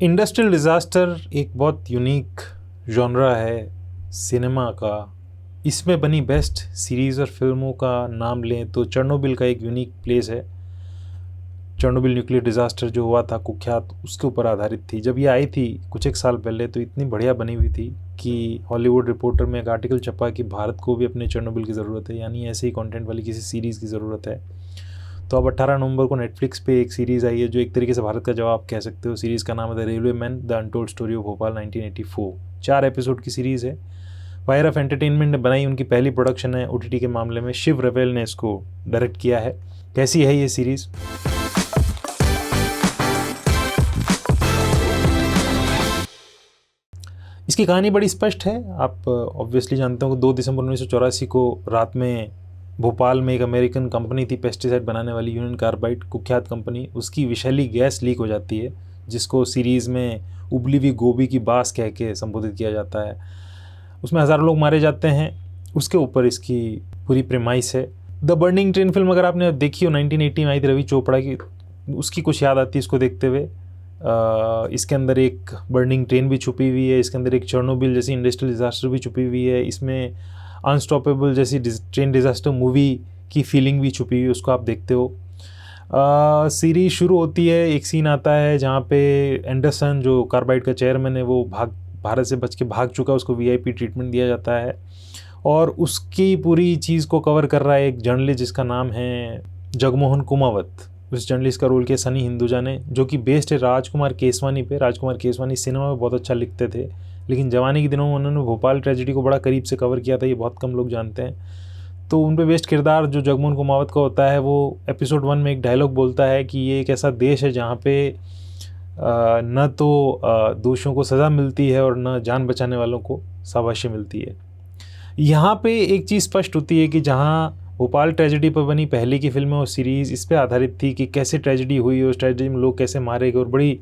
Industrial disaster एक बहुत unique genre है सिनेमा का। इसमें बनी बेस्ट सीरीज़ और फिल्मों का नाम लें तो चेरनोबिल का एक यूनिक प्लेस है। चेरनोबिल न्यूक्लियर डिज़ास्टर जो हुआ था कुख्यात, उसके ऊपर आधारित थी। जब ये आई थी कुछ एक साल पहले तो इतनी बढ़िया बनी हुई थी कि हॉलीवुड रिपोर्टर में एक आर्टिकल छपा कि भारत को भी अपने चेरनोबिल की ज़रूरत है, यानी ऐसे ही कंटेंट वाली किसी सीरीज़ की ज़रूरत है। तो अब 18 नवंबर को नेटफ्लिक्स पे एक सीरीज़ आई है जो एक तरीके से भारत का जवाब कह सकते हो। सीरीज़ का नाम है the railway man the untold story of Bhopal 1984। 4 episode की सीरीज़ है। फायर ऑफ एंटरटेनमेंट ने बनाई, उनकी पहली प्रोडक्शन है ओटीटी के मामले में। शिव रेवेल ने इसको डायरेक्ट किया है। कैसी है ये सीरीज़? इसकी कहानी बड़ी स्पष्ट है। आप ऑब्वियसली जानते हो कि 2 दिसंबर 1984 को रात में भोपाल में एक अमेरिकन कंपनी थी पेस्टिसाइड बनाने वाली, यूनियन कार्बाइड कुख्यात कंपनी, उसकी विषैली गैस लीक हो जाती है जिसको सीरीज़ में उबली हुई गोभी की बास कह के संबोधित किया जाता है। उसमें हज़ारों लोग मारे जाते हैं। उसके ऊपर इसकी पूरी प्रेमाइस है। द बर्निंग ट्रेन फिल्म अगर आपने देखी हो 1980 में आई थी रवि चोपड़ा की, उसकी कुछ याद आती है इसको देखते हुए। इसके अंदर एक बर्निंग ट्रेन भी छुपी हुई है। इसके अंदर एक चेरनोबिल जैसी इंडस्ट्रियल डिज़ास्टर भी छुपी हुई है। इसमें अनस्टॉपेबल जैसी ट्रेन डिज़ास्टर मूवी की फीलिंग भी छुपी हुई है, उसको आप देखते हो। सीरीज़ शुरू होती है, एक सीन आता है जहाँ पे एंडरसन जो कार्बाइड का चेयरमैन है वो भारत से बच के भाग चुका है, उसको वीआईपी ट्रीटमेंट दिया जाता है और उसकी पूरी चीज़ को कवर कर रहा है एक जर्नलिस्ट जिसका नाम है जगमोहन कुमावत। उस जर्नलिस्ट का रोल किया सनी हिंदुजा ने, जो कि बेस्ड है राजकुमार केसवानी पे। राजकुमार केसवानी सिनेमा में बहुत अच्छा लिखते थे, लेकिन जवानी के दिनों में उन्होंने भोपाल ट्रेजेडी को बड़ा करीब से कवर किया था, ये बहुत कम लोग जानते हैं। तो उन पे बेस्ड किरदार जो जगमोहन कुमावत का होता है वो एपिसोड 1 में एक डायलॉग बोलता है कि ये एक ऐसा देश है जहाँ पे न तो दोषियों को सज़ा मिलती है और न जान बचाने वालों को शाबाशी मिलती है। यहाँ पे एक चीज़ स्पष्ट होती है कि जहाँ भोपाल ट्रेजेडी पर बनी पहले की फिल्में और सीरीज़ इस पे आधारित थी कि कैसे ट्रेजेडी हुई, उस ट्रेजेडी में लोग कैसे मारे गए और बड़ी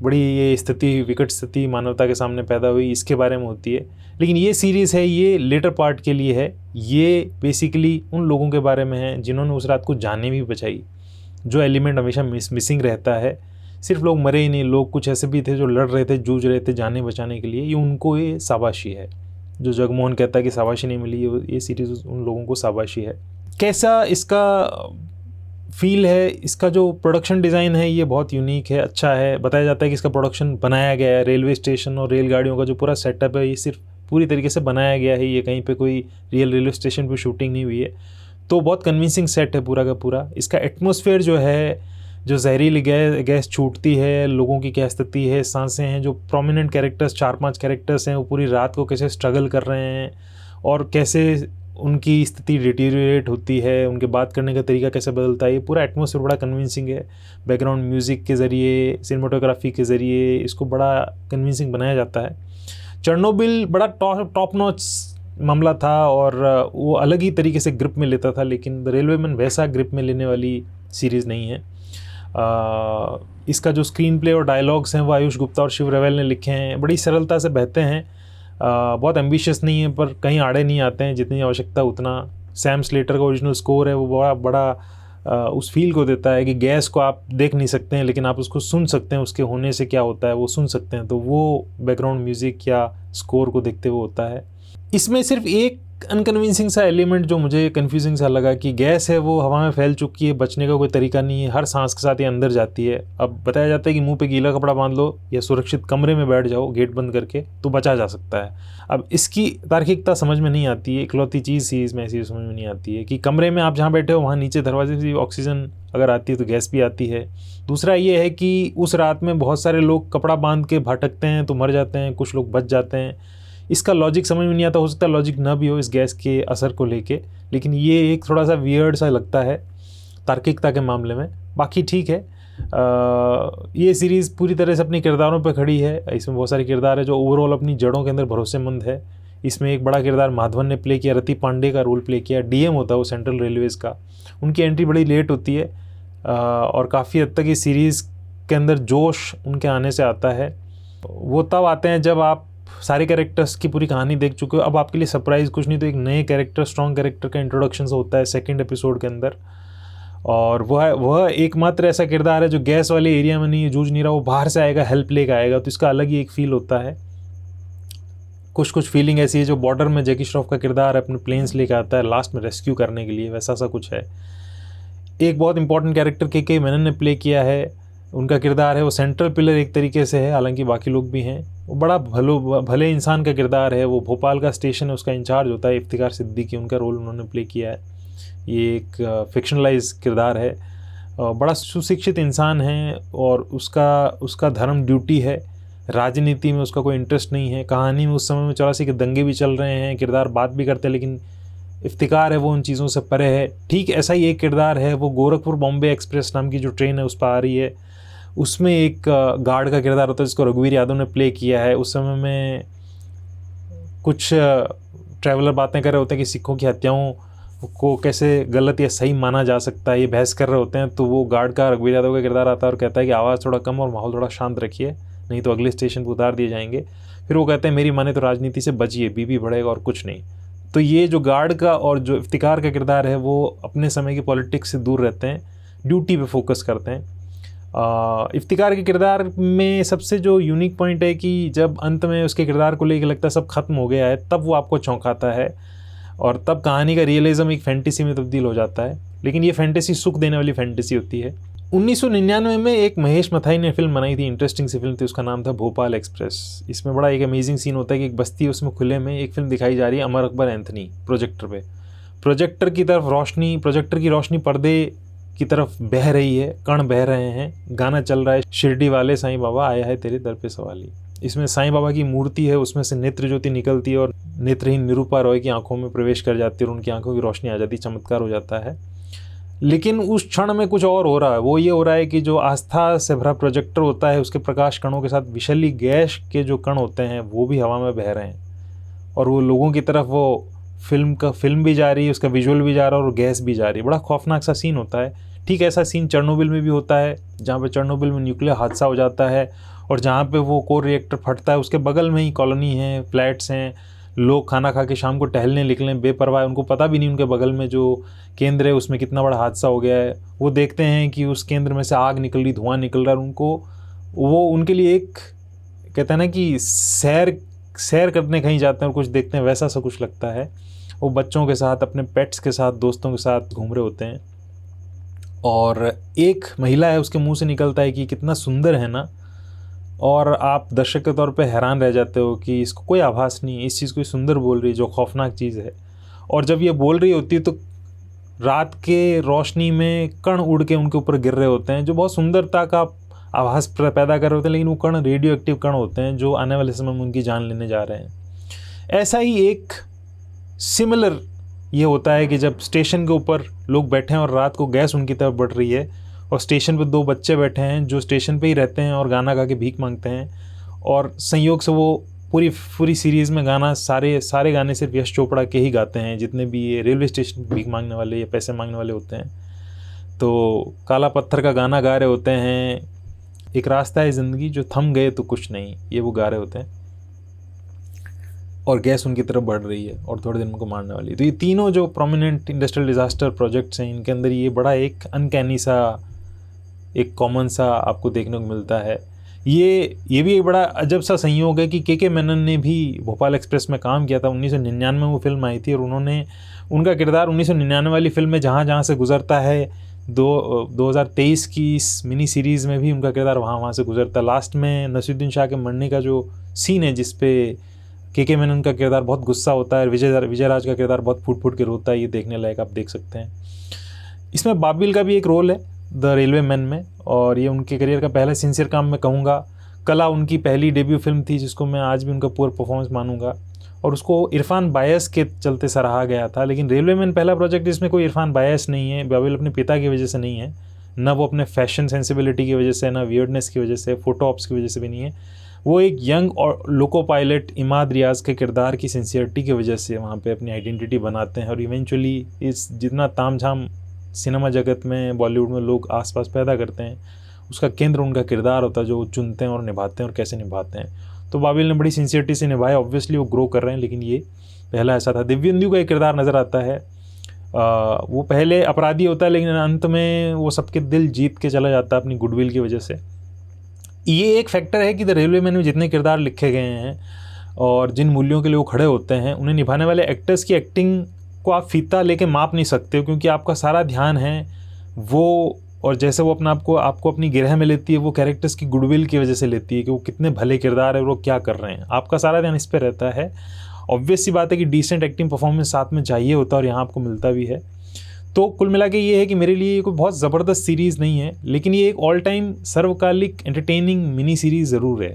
बड़ी ये स्थिति, विकट स्थिति मानवता के सामने पैदा हुई, इसके बारे में होती है। लेकिन ये सीरीज़ है, ये लेटर पार्ट के लिए है। ये बेसिकली उन लोगों के बारे में है जिन्होंने उस रात को जानें भी बचाई। जो एलिमेंट हमेशा मिसिंग रहता है, सिर्फ लोग मरे ही नहीं, लोग कुछ ऐसे भी थे जो लड़ रहे थे, जूझ रहे थे जाने बचाने के लिए। ये उनको ये शाबाशी है। जो जगमोहन कहता है कि शाबाशी नहीं मिली, ये सीरीज़ उन लोगों को शाबाशी है। कैसा इसका फील है, इसका जो प्रोडक्शन डिज़ाइन है ये बहुत यूनिक है, अच्छा है। बताया जाता है कि इसका प्रोडक्शन बनाया गया है रेलवे स्टेशन और रेलगाड़ियों का जो पूरा सेटअप है ये सिर्फ पूरी तरीके से बनाया गया है, ये कहीं पे कोई रियल रेलवे स्टेशन पर शूटिंग नहीं हुई है। तो बहुत कन्विंसिंग सेट है पूरा का पूरा। इसका एटमॉस्फेयर जो है, जो जहरीली गैस छूटती है, लोगों की क्या स्थिति है, सांसें हैं, जो प्रोमिनेंट कैरेक्टर्स 4-5 कैरेक्टर्स हैं वो पूरी रात को कैसे स्ट्रगल कर रहे हैं और कैसे उनकी स्थिति डिटीरिएट होती है, उनके बात करने का तरीका कैसे बदलता है, ये पूरा एटमॉस्फेयर बड़ा कन्विंसिंग है। बैकग्राउंड म्यूज़िक के ज़रिए, सिनेमाटोग्राफी के ज़रिए इसको बड़ा कन्विंसिंग बनाया जाता है। चेरनोबिल बड़ा टॉप नॉच मामला था और वो अलग ही तरीके से ग्रिप में लेता था, लेकिन द रेलवे मैन वैसा ग्रिप में लेने वाली सीरीज़ नहीं है। इसका जो स्क्रीन प्ले और डायलॉग्स हैं वो आयुष गुप्ता और शिव रेवेल ने लिखे हैं, बड़ी सरलता से बहते हैं। बहुत एम्बिशियस नहीं है पर कहीं आड़े नहीं आते हैं, जितनी आवश्यकता उतना। सैम स्लेटर का ओरिजिनल स्कोर है वो बड़ा उस फील को देता है कि गैस को आप देख नहीं सकते हैं लेकिन आप उसको सुन सकते हैं, उसके होने से क्या होता है वो सुन सकते हैं। तो वो बैकग्राउंड म्यूज़िक या स्कोर को देखते हुए होता है। इसमें सिर्फ एक अनकन्विंसिंग सा एलिमेंट जो मुझे कन्फ्यूजिंग सा लगा कि गैस है वो हवा में फैल चुकी है, बचने का कोई तरीका नहीं है, हर सांस के साथ ये अंदर जाती है। अब बताया जाता है कि मुंह पे गीला कपड़ा बांध लो या सुरक्षित कमरे में बैठ जाओ गेट बंद करके तो बचा जा सकता है। अब इसकी तार्किकता समझ में नहीं आती है। इकलौती चीज़ सीरीज़ में ऐसी समझ में नहीं आती है कि कमरे में आप जहाँ बैठे हो वहाँ नीचे दरवाजे से ऑक्सीजन अगर आती है तो गैस भी आती है। दूसरा ये है कि उस रात में बहुत सारे लोग कपड़ा बांध के भटकते हैं तो मर जाते हैं, कुछ लोग बच जाते हैं। इसका लॉजिक समझ में नहीं आता। हो सकता है लॉजिक ना भी हो इस गैस के असर को लेके, लेकिन ये एक थोड़ा सा वियर्ड सा लगता है तार्किकता के मामले में। बाकी ठीक है। ये सीरीज़ पूरी तरह से अपने किरदारों पर खड़ी है। इसमें बहुत सारे किरदार है जो ओवरऑल अपनी जड़ों के अंदर भरोसेमंद है। इसमें एक बड़ा किरदार माधवन ने प्ले किया, रति पांडे का रोल प्ले किया। डीएम होता है वो सेंट्रल रेलवेज़ का। उनकी एंट्री बड़ी लेट होती है और काफ़ी हद तक इस सीरीज़ के अंदर जोश उनके आने से आता है। वो तब आते हैं जब आप सारे कैरेक्टर्स की पूरी कहानी देख चुके हो। अब आपके लिए सरप्राइज़ कुछ नहीं तो एक नए कैरेक्टर, स्ट्रॉन्ग कैरेक्टर का इंट्रोडक्शन होता है सेकंड एपिसोड के अंदर। और वह एकमात्र ऐसा किरदार है जो गैस वाले एरिया में नहीं जूझ नहीं रहा, वो बाहर से आएगा, हेल्प लेकर आएगा, तो इसका अलग ही एक फील होता है। कुछ फीलिंग ऐसी है जो बॉर्डर में जैकी श्रॉफ का किरदार अपने प्लेन्स लेकर आता है लास्ट में रेस्क्यू करने के लिए, वैसा सा कुछ है। एक बहुत इंपॉर्टेंट कैरेक्टर के मेनन ने प्ले किया है, उनका किरदार है वो सेंट्रल पिलर एक तरीके से है, हालांकि बाकी लोग भी हैं। वो बड़ा भले इंसान का किरदार है, वो भोपाल का स्टेशन है उसका इंचार्ज होता है, इफ्तिकार सिद्दीकी, उनका रोल उन्होंने प्ले किया है। ये एक फिक्शनलाइज किरदार है, बड़ा सुशिक्षित इंसान है और उसका धर्म ड्यूटी है, राजनीति में उसका कोई इंटरेस्ट नहीं है। कहानी में उस समय में 84 के दंगे भी चल रहे हैं, किरदार बात भी करते हैं, लेकिन इफ्तिकार है वो उन चीज़ों से परे है। ठीक ऐसा ही एक किरदार है, वो गोरखपुर बॉम्बे एक्सप्रेस नाम की जो ट्रेन है उस पर आ रही है, उसमें एक गार्ड का किरदार होता है जिसको रघुवीर यादव ने प्ले किया है। उस समय में कुछ ट्रैवलर बातें कर रहे होते हैं कि सिखों की हत्याओं को कैसे गलत या सही माना जा सकता है, ये बहस कर रहे होते हैं, तो वो गार्ड का रघुवीर यादव का किरदार आता है और कहता है कि आवाज़ थोड़ा कम और माहौल थोड़ा शांत रखिए, नहीं तो अगले स्टेशन पर उतार दिए जाएंगे। फिर वो कहते हैं मेरी माने तो राजनीति से बचिए, बीबी बढ़ेगा और कुछ नहीं। तो ये जो गार्ड का और जो इफ्तिकार का किरदार है वो अपने समय की पॉलिटिक्स से दूर रहते हैं, ड्यूटी पे फोकस करते हैं। इफ्तिकार के किरदार में सबसे जो यूनिक पॉइंट है कि जब अंत में उसके किरदार को लेकर लगता है सब खत्म हो गया है, तब वो आपको चौंकाता है और तब कहानी का रियलिज्म एक फैंटेसी में तब्दील हो जाता है, लेकिन ये फैंटेसी सुख देने वाली फैंटेसी होती है। 1999 में एक महेश मथाई ने फिल्म बनाई थी, इंटरेस्टिंग सी फिल्म थी, उसका नाम था भोपाल एक्सप्रेस। इसमें बड़ा एक अमेजिंग सीन होता है कि एक बस्ती उसमें खुले में एक फिल्म दिखाई जा रही है, अमर अकबर एंथनी प्रोजेक्टर पे, प्रोजेक्टर की रोशनी पर्दे की तरफ बह रही है, कण बह रहे हैं, गाना चल रहा है शिरडी वाले साईं बाबा आया है तेरे दर पे सवाली। इसमें साईं बाबा की मूर्ति है, उसमें से नेत्र ज्योति निकलती है और नेत्रहीन निरूपा रॉय की आंखों में प्रवेश कर जाती है और उनकी आंखों की रोशनी आ जाती है, चमत्कार हो जाता है। लेकिन उस क्षण में कुछ और हो रहा है, वो ये हो रहा है कि जो आस्था से भरा प्रोजेक्टर होता है उसके प्रकाश कणों के साथ विषैली गैस के जो कण होते हैं वो भी हवा में बह रहे हैं और वो लोगों की तरफ वो फिल्म भी जा रही है, उसका विजुअल भी जा रहा है और गैस भी जा रही है। बड़ा खौफनाक सा सीन होता है। ठीक ऐसा सीन चेरनोबिल में भी होता है, जहाँ पे चेरनोबिल में न्यूक्लियर हादसा हो जाता है और जहाँ पे वो कोर रिएक्टर फटता है उसके बगल में ही कॉलोनी है, फ्लैट्स हैं, लोग खाना खा के शाम को टहलने निकलें बेपरवाह, उनको पता भी नहीं उनके बगल में जो केंद्र है उसमें कितना बड़ा हादसा हो गया है। वो देखते हैं कि उस केंद्र में से आग निकल रही, धुआं निकल रहा है, उनको वो उनके लिए एक कहते हैं ना कि सैर करने कहीं जाते हैं और कुछ देखते हैं, वैसा सा कुछ लगता है। वो बच्चों के साथ, अपने पेट्स के साथ, दोस्तों के साथ घूम रहे होते हैं और एक महिला है, उसके मुंह से निकलता है कि कितना सुंदर है ना, और आप दर्शक के तौर पे हैरान रह जाते हो कि इसको कोई आभास नहीं है, इस चीज़ को सुंदर बोल रही है जो खौफनाक चीज़ है। और जब ये बोल रही होती है तो रात के रोशनी में कण उड़ के उनके ऊपर गिर रहे होते हैं जो बहुत सुंदरता का आभास पैदा कर रहे होते हैं, लेकिन वो कण रेडियो एक्टिव कण होते हैं जो आने वाले समय में उनकी जान लेने जा रहे हैं। ऐसा ही एक सिमिलर ये होता है कि जब स्टेशन के ऊपर लोग बैठे हैं और रात को गैस उनकी तरफ बढ़ रही है और स्टेशन पर 2 बच्चे बैठे हैं जो स्टेशन पे ही रहते हैं और गाना गा के भीख मांगते हैं, और संयोग से वो पूरी सीरीज़ में गाना सारे गाने सिर्फ यश चोपड़ा के ही गाते हैं, जितने भी ये रेलवे स्टेशन भीख मांगने वाले या पैसे मांगने वाले होते हैं। तो काला पत्थर का गाना गा रहे होते हैं, एक रास्ता है ज़िंदगी जो थम गए तो कुछ नहीं, ये वो गा रहे होते हैं और गैस उनकी तरफ बढ़ रही है और थोड़े दिन उनको मारने वाली है। तो ये तीनों जो प्रोमिनेंट इंडस्ट्रियल डिज़ास्टर प्रोजेक्ट्स हैं, इनके अंदर ये बड़ा एक अनकैनी सा, एक कॉमन सा आपको देखने को मिलता है। ये भी एक बड़ा अजब सा संयोग है कि के मेनन ने भी भोपाल एक्सप्रेस में काम किया था। 1999 में वो फिल्म आई थी और उनका किरदार 1999 वाली फिल्म में जहाँ से गुजरता है, 2023 की इस मिनी सीरीज़ में भी उनका किरदार वहाँ से गुजरता है। लास्ट में नसीरुद्दीन शाह के मरने का जो सीन है जिसपे के मेनन का किरदार बहुत गुस्सा होता है, विजय राज का किरदार बहुत फूट के रोता है, ये देखने लायक आप देख सकते हैं। इसमें बाबिल का भी एक रोल है द रेलवे मैन में, और ये उनके करियर का पहला सिंसियर काम मैं कहूँगा। कला उनकी पहली डेब्यू फिल्म थी जिसको मैं आज भी उनका पूरा परफॉर्मेंस मानूंगा, और उसको इरफान बायस के चलते सराहा गया था। लेकिन रेलवे मैन पहला प्रोजेक्ट जिसमें कोई इरफान बायस नहीं है, बाबिल अपने पिता की वजह से नहीं है, ना वो अपने फैशन सेंसिबिलिटी की वजह से, ना वियर्डनेस की वजह से, फोटो ऑप्स की वजह से भी नहीं है। वो एक यंग और लोको पायलट इमाद रियाज के किरदार की सिंसियरिटी की वजह से वहाँ पे अपनी आइडेंटिटी बनाते हैं, और इवेंचुअली इस जितना तामझाम सिनेमा जगत में बॉलीवुड में लोग आसपास पैदा करते हैं उसका केंद्र उनका किरदार होता है जो वो चुनते हैं और निभाते हैं और कैसे निभाते हैं। तो बाबिल ने बड़ी सिंसियरिटी से निभाया। ऑब्वियसली वो ग्रो कर रहे हैं, लेकिन ये पहला ऐसा था। दिव्येंदु का एक किरदार नज़र आता है, वो पहले अपराधी होता है लेकिन अंत में वो सबके दिल जीत के चला जाता है अपनी गुडविल की वजह से। ये एक फैक्टर है कि द रेलवेमैन में जितने किरदार लिखे गए हैं और जिन मूल्यों के लिए वो खड़े होते हैं, उन्हें निभाने वाले एक्टर्स की एक्टिंग को आप फीता लेके माप नहीं सकते हो, क्योंकि आपका सारा ध्यान है वो, और जैसे वो अपना आपको अपनी गिरह में लेती है, वो कैरेक्टर्स की गुडविल की वजह से लेती है कि वो कितने भले किरदार है और वो क्या कर रहे हैं। आपका सारा ध्यान इस पर रहता है। ऑब्वियस सी बात है कि डिसेंट एक्टिंग परफॉर्मेंस साथ में चाहिए होता है और यहाँ आपको मिलता भी है। तो कुल मिला के ये है कि मेरे लिए ये कोई बहुत ज़बरदस्त सीरीज़ नहीं है, लेकिन ये एक ऑल टाइम सर्वकालिक एंटरटेनिंग मिनी सीरीज़ ज़रूर है।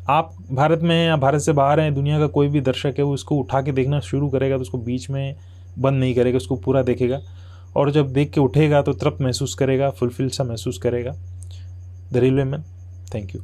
आप भारत में हैं या भारत से बाहर हैं, दुनिया का कोई भी दर्शक है वो इसको उठा के देखना शुरू करेगा तो उसको बीच में बंद नहीं करेगा, उसको पूरा देखेगा, और जब देख के उठेगा तो तृप्त महसूस करेगा, फुलफिल सा महसूस करेगा। The railwaymen. Thank you.